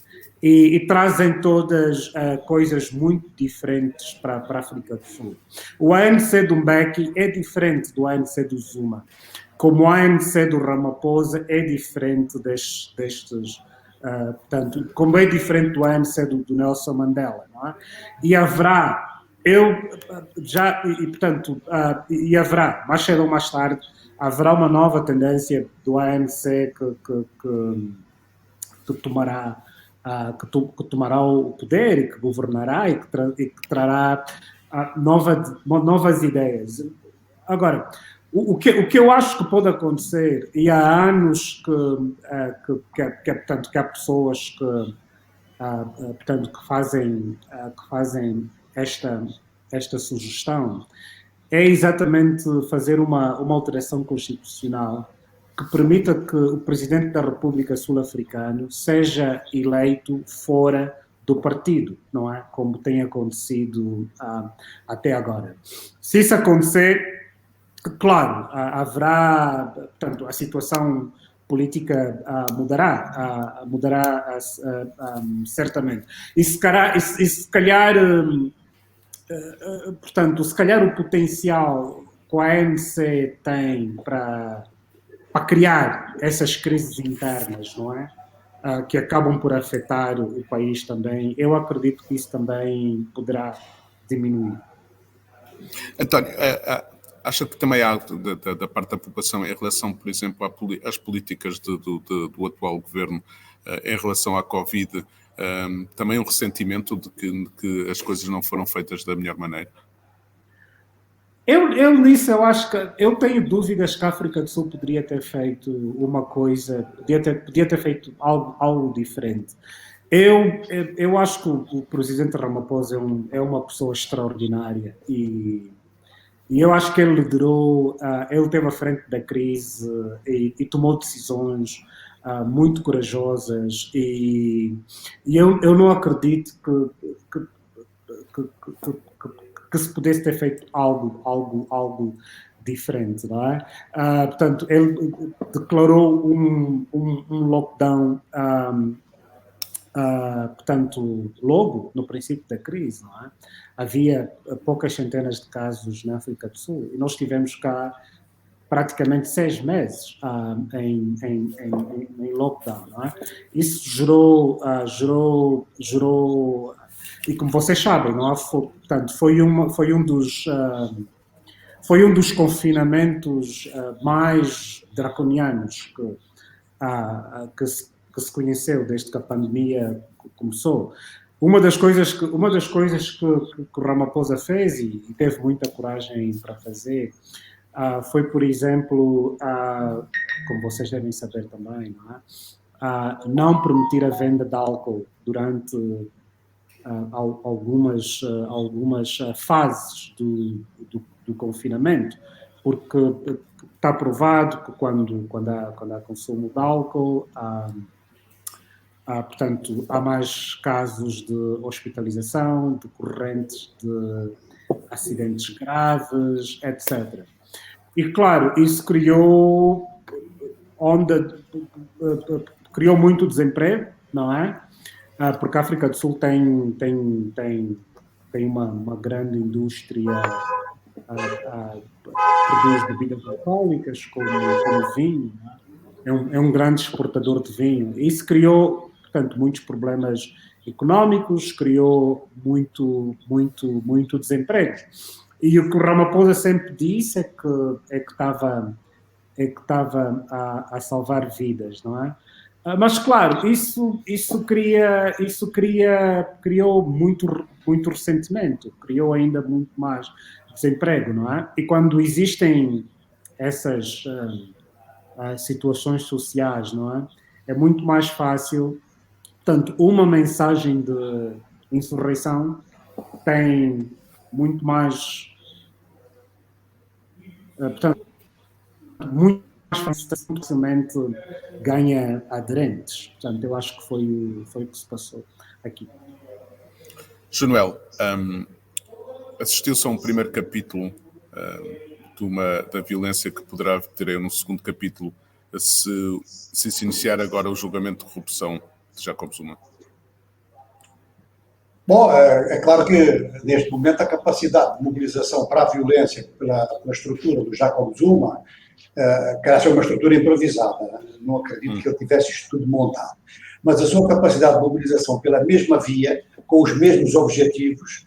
E trazem todas coisas muito diferentes para a África do Sul. O ANC do Mbeki é diferente do ANC do Zuma, como o ANC do Ramaphosa é diferente destes portanto, como é diferente do ANC do Nelson Mandela, não é? E haverá, haverá, mais cedo ou mais tarde, haverá uma nova tendência do ANC que tomará o poder e que governará e que trará novas ideias. Agora, o que eu acho que pode acontecer, e há anos que há pessoas que fazem esta sugestão, é exatamente fazer uma alteração constitucional que permita que o Presidente da República Sul-Africana seja eleito fora do partido, não é? Como tem acontecido até agora. Se isso acontecer, claro, haverá, portanto, a situação política mudará certamente. E se calhar, portanto, se calhar o potencial que a ANC tem para criar essas crises internas, não é? Que acabam por afetar o país também, eu acredito que isso também poderá diminuir. António, acha que também há da parte da população em relação, por exemplo, às políticas do atual governo em relação à Covid, também um ressentimento de que as coisas não foram feitas da melhor maneira? Eu acho que eu tenho dúvidas que a África do Sul poderia ter feito uma coisa, podia ter feito algo diferente. Eu acho que o presidente Ramaphosa é uma pessoa extraordinária e eu acho que ele liderou, ele esteve à frente da crise e tomou decisões muito corajosas e eu não acredito que se pudesse ter feito algo diferente, não é? Portanto, ele declarou um lockdown, portanto, logo no princípio da crise, não é? Havia poucas centenas de casos na África do Sul e nós tivemos cá praticamente 6 meses em lockdown, não é? Isso gerou e como vocês sabem, não é? Portanto, foi um dos confinamentos mais draconianos que se conheceu desde que a pandemia começou. Uma das coisas que o Ramaphosa fez e teve muita coragem para fazer foi, por exemplo, como vocês devem saber também, não é? Não permitir a venda de álcool durante algumas fases do confinamento, porque está provado que quando há consumo de álcool, portanto, há mais casos de hospitalização, decorrentes de acidentes graves, etc. E, claro, isso criou muito desemprego, não é? Porque a África do Sul tem uma grande indústria produz bebidas alcoólicas como vinho, é um grande exportador de vinho. Isso criou, portanto, muitos problemas económicos, criou muito desemprego. E o que o Ramaphosa sempre disse é que estava a salvar vidas, não é? Mas, claro, isso criou muito ressentimento, criou ainda muito mais desemprego, não é? E quando existem essas situações sociais, não é? É muito mais fácil, portanto, uma mensagem de insurreição tem muito mais, portanto, muito mais facilmente ganha aderentes. Portanto, eu acho que foi o que se passou aqui. Januel, assistiu-se a um primeiro capítulo da violência que poderá ter no segundo capítulo se iniciar agora o julgamento de corrupção de Jacob Zuma? Bom, é claro que neste momento a capacidade de mobilização para a violência pela estrutura do Jacob Zuma quer ser uma estrutura improvisada. Não acredito que ele tivesse isto tudo montado. Mas a sua capacidade de mobilização pela mesma via, com os mesmos objetivos,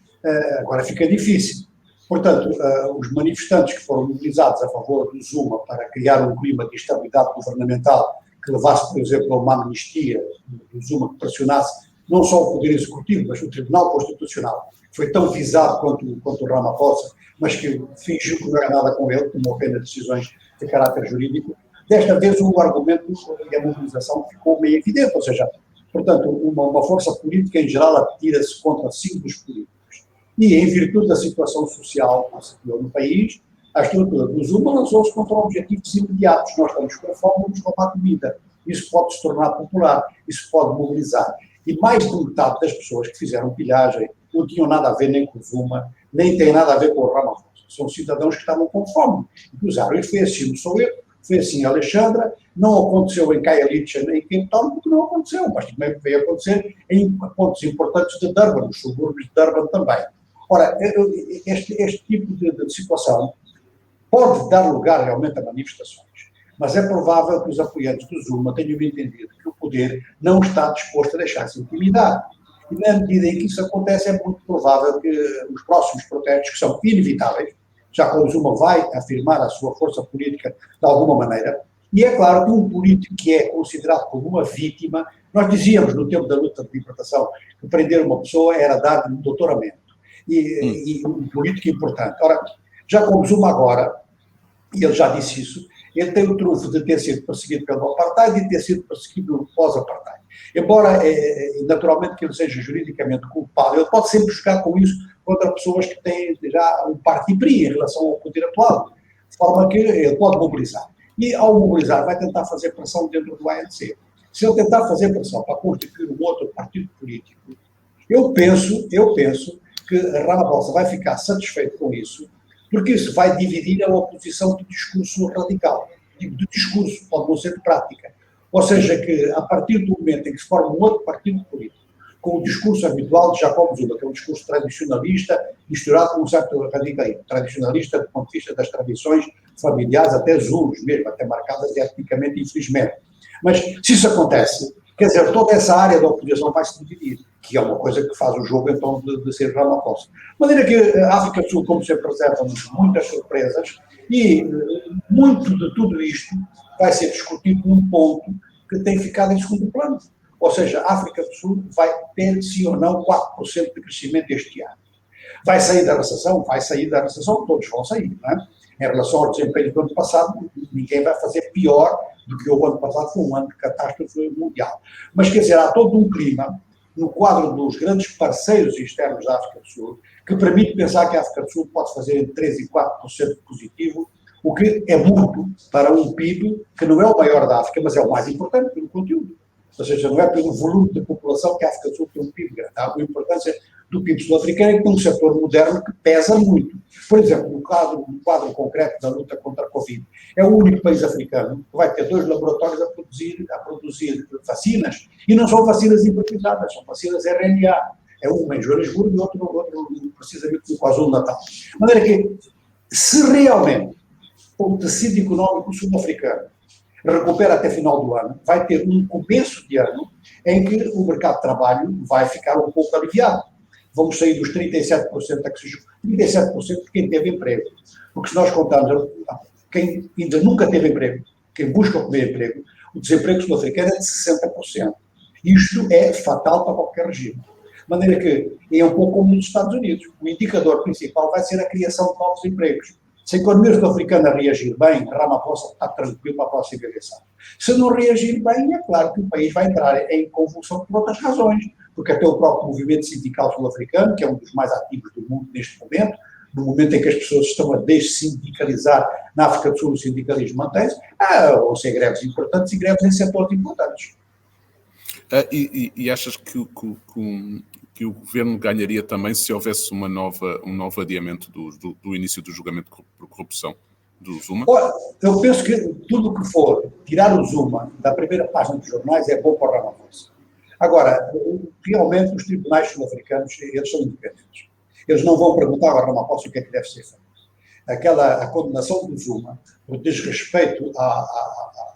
agora fica difícil. Portanto, os manifestantes que foram mobilizados a favor do Zuma para criar um clima de instabilidade governamental que levasse, por exemplo, a uma amnistia do Zuma, que pressionasse não só o Poder Executivo, mas o Tribunal Constitucional, que foi tão visado quanto o Ramaphosa, mas que fingiu que não era nada com ele, tomou apenas decisões de caráter jurídico. Desta vez o argumento e a mobilização ficou meio evidente, ou seja, portanto, uma força política em geral atira-se contra símbolos políticos. E, em virtude da situação social que se criou no país, a estrutura do Zuma lançou-se contra objetivos imediatos. Nós estamos com fome, vamos roubar comida. Isso pode se tornar popular, isso pode mobilizar. E mais de metade das pessoas que fizeram pilhagem não tinham nada a ver nem com o Zuma, nem têm nada a ver com o Ramaphosa. São cidadãos que estavam com fome. E usaram. E foi assim no Soweto, foi assim em Alexandra, não aconteceu em Khayelitsha nem em Cape Town, porque não aconteceu, mas também veio acontecer em pontos importantes de Durban, nos subúrbios de Durban também. Ora, este tipo de situação pode dar lugar realmente a manifestações, mas é provável que os apoiantes do Zuma tenham entendido que o poder não está disposto a deixar-se intimidar. E na medida em que isso acontece, é muito provável que os próximos protestos, que são inevitáveis, já que o Zuma vai afirmar a sua força política de alguma maneira, e é claro que um político que é considerado como uma vítima, nós dizíamos no tempo da luta de libertação que prender uma pessoa era dar-lhe um doutoramento, e um político importante. Ora, já como Zuma agora, e ele já disse isso, ele tem o trunfo de ter sido perseguido pelo apartheid e de ter sido perseguido pós-apartheid. Embora, naturalmente, que ele seja juridicamente culpável, ele pode sempre jogar com isso contra pessoas que têm já um parti pris em relação ao poder atual, de forma que ele pode mobilizar. E, ao mobilizar, vai tentar fazer pressão dentro do ANC. Se ele tentar fazer pressão para constituir um outro partido político, eu penso que Ramaphosa vai ficar satisfeito com isso, porque isso vai dividir a oposição do discurso radical. Digo, do discurso, pode não ser de prática. Ou seja, que a partir do momento em que se forma um outro partido político, com o discurso habitual de Jacob Zuma, que é um discurso tradicionalista, misturado com um certo radicalismo, tradicionalista do ponto de vista das tradições familiares, até zulus mesmo, até marcadas etnicamente, infelizmente. Mas, se isso acontece, quer dizer, toda essa área da oposição vai se dividir, que é uma coisa que faz o jogo, então, de ser Ramaphosa. De maneira que a África do Sul, como sempre, reserva-nos muitas surpresas e muito de tudo isto vai ser discutido num ponto que tem ficado em segundo plano. Ou seja, a África do Sul vai ter, sim ou não, 4% de crescimento este ano. Vai sair da recessão? Vai sair da recessão, todos vão sair, não é? Em relação ao desempenho do ano passado, ninguém vai fazer pior do que o ano passado, foi um ano de catástrofe mundial. Mas, quer dizer, há todo um clima no quadro dos grandes parceiros externos da África do Sul que permite pensar que a África do Sul pode fazer entre 3% e 4% positivo, o que é muito para um PIB que não é o maior da África, mas é o mais importante pelo conteúdo. Ou seja, não é pelo volume de população que a África do Sul tem um PIB grande. Há uma importância do PIB sul-africano que tem um setor moderno que pesa muito. Por exemplo, no quadro concreto da luta contra a Covid, é o único país africano que vai ter 2 laboratórios a produzir vacinas, e não são vacinas improvisadas, são vacinas RNA. É uma em Joanesburgo e outro precisamente no KwaZulu-Natal. De maneira que, se realmente o tecido económico sul-africano recupera até final do ano, vai ter um começo de ano em que o mercado de trabalho vai ficar um pouco aliviado. Vamos sair dos 37% a que seja 37% de quem teve emprego. Porque se nós contarmos quem ainda nunca teve emprego, quem busca o primeiro emprego, o desemprego sul-africano é de 60%. Isto é fatal para qualquer regime. De maneira que é um pouco como nos Estados Unidos. O indicador principal vai ser a criação de novos empregos. Se a economia sul-africana reagir bem, Ramaphosa está tranquilo para a próxima eleição. Se não reagir bem, é claro que o país vai entrar em convulsão por outras razões, porque até o próprio movimento sindical sul-africano, que é um dos mais ativos do mundo neste momento, no momento em que as pessoas estão a dessindicalizar na África do Sul, o sindicalismo mantém-se, vão ser greves importantes e greves em setores importantes. E achas que o governo ganharia também se houvesse um novo adiamento do início do julgamento por corrupção do Zuma? Olha, eu penso que tudo o que for tirar o Zuma da primeira página dos jornais é bom para o Ramaphosa. Agora, realmente os tribunais sul-africanos, eles são independentes. Eles não vão perguntar ao Ramaphosa o que é que deve ser feito. A condenação do Zuma, por desrespeito à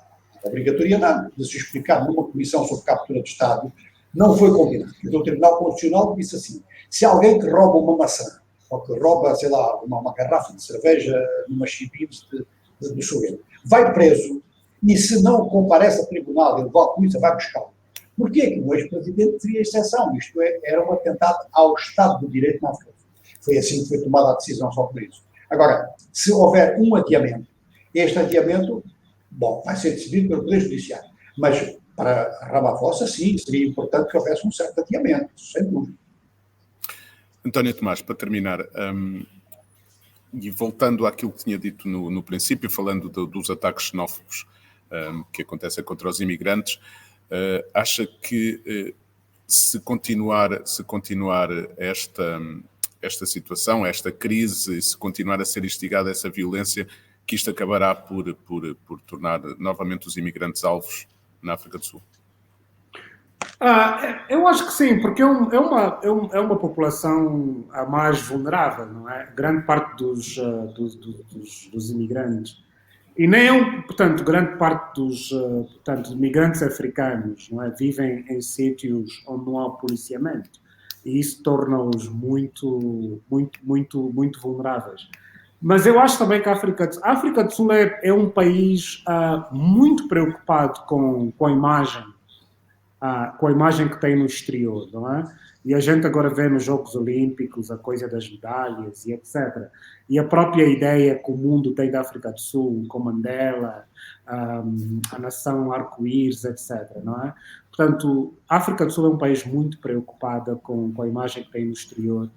obrigatoriedade de se explicar numa comissão sobre captura de Estado, não foi combinado. O Tribunal Constitucional disse assim: se alguém que rouba uma maçã, ou que rouba, sei lá, uma garrafa de cerveja numa chibibs de Soweto, vai preso, e se não comparece a tribunal, ele vai a polícia, vai buscá-lo. Porquê que o ex-presidente teria exceção? Isto era um atentado ao Estado do Direito na África. Foi assim que foi tomada a decisão sobre isso. Agora, se houver um adiamento, este adiamento, vai ser decidido pelo Poder Judiciário. Mas para Ramaphosa, sim, seria importante que houvesse um certo adiamento, sem dúvida. António Tomás, para terminar, e voltando àquilo que tinha dito no princípio, falando dos ataques xenófobos que acontecem contra os imigrantes, acha que se continuar esta situação, esta crise, e se continuar a ser instigada essa violência, que isto acabará por tornar novamente os imigrantes alvos na África do Sul? Eu acho que sim, porque é uma população a mais vulnerável, não é? Grande parte dos imigrantes. E nem, portanto, grande parte dos portanto, imigrantes africanos, não é? Vivem em sítios onde não há policiamento. E isso torna-os muito vulneráveis. Mas eu acho também que a África do Sul é um país muito preocupado com a imagem com a imagem que tem no exterior, não é? E a gente agora vê nos Jogos Olímpicos a coisa das medalhas e etc. E a própria ideia que o mundo tem da África do Sul, com Mandela, a nação arco-íris, etc. Não é? Portanto, a África do Sul é um país muito preocupada com a imagem que tem no exterior.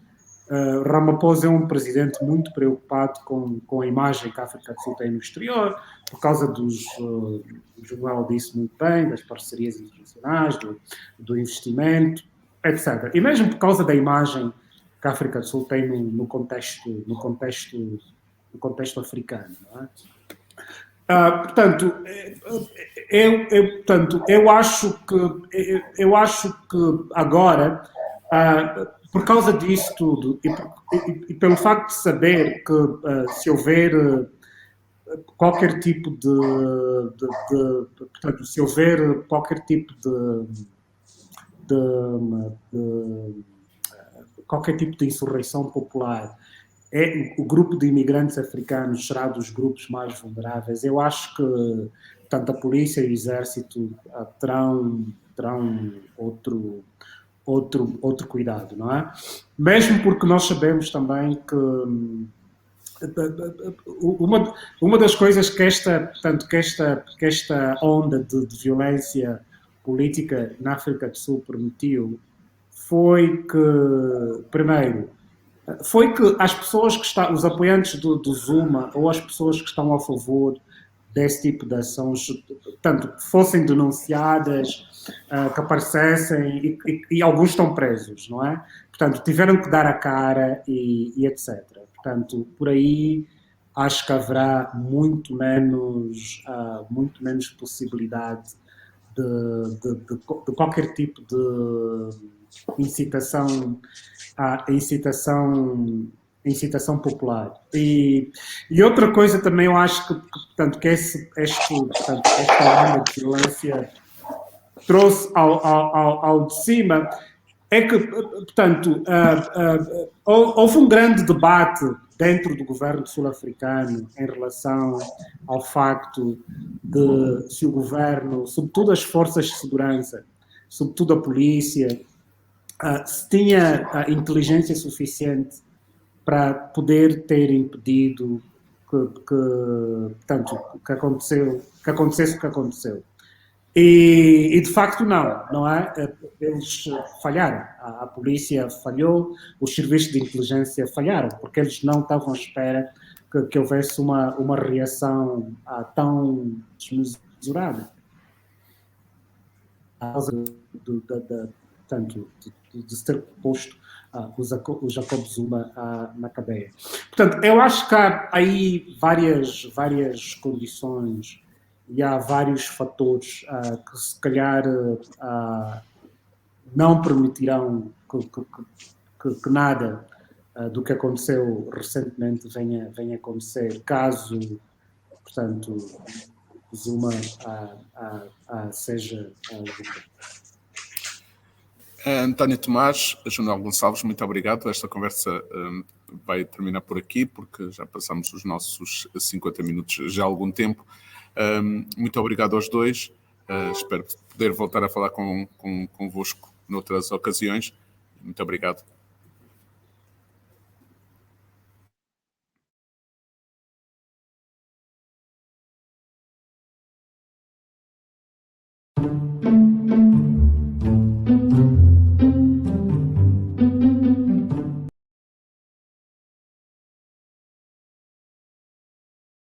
Ramaphosa é um presidente muito preocupado com a imagem que a África do Sul tem no exterior, por causa o João disse muito bem, das parcerias internacionais, do investimento, etc. E mesmo por causa da imagem que a África do Sul tem no contexto africano. Não é? Portanto, eu acho que agora, por causa disso tudo e pelo facto de saber que se houver qualquer tipo portanto, se houver qualquer tipo qualquer tipo de insurreição popular, o grupo de imigrantes africanos será dos grupos mais vulneráveis. Eu acho que tanto a polícia e o exército terão outro cuidado, não é? Mesmo porque nós sabemos também que uma das coisas que esta onda de violência política na África do Sul permitiu foi que, primeiro, foi que as pessoas os apoiantes do Zuma ou as pessoas que estão a favor desse tipo de ações, tanto fossem denunciadas, que aparecessem e alguns estão presos, não é? Portanto, tiveram que dar a cara e etc. Portanto, por aí acho que haverá muito menos possibilidade de qualquer tipo de incitação popular. E outra coisa também eu acho portanto, que esta onda de violência trouxe ao de cima é que, portanto, houve um grande debate dentro do governo sul-africano em relação ao facto de se o governo, sobretudo as forças de segurança, sobretudo a polícia, se tinha a inteligência suficiente para poder ter impedido portanto, que acontecesse o que aconteceu. E de facto não é? Eles falharam, a polícia falhou, os serviços de inteligência falharam, porque eles não estavam à espera que houvesse uma reação tão desmesurada. Tanto de se ter posto o Jacob Zuma na cadeia. Portanto, eu acho que há aí várias condições e há vários fatores que se calhar não permitirão que nada do que aconteceu recentemente venha a acontecer, caso, portanto, Zuma seja liberado. António Tomás, João Gonçalves, muito obrigado. Esta conversa vai terminar por aqui, porque já passamos os nossos 50 minutos já há algum tempo. Muito obrigado aos dois. Espero poder voltar a falar convosco noutras ocasiões. Muito obrigado.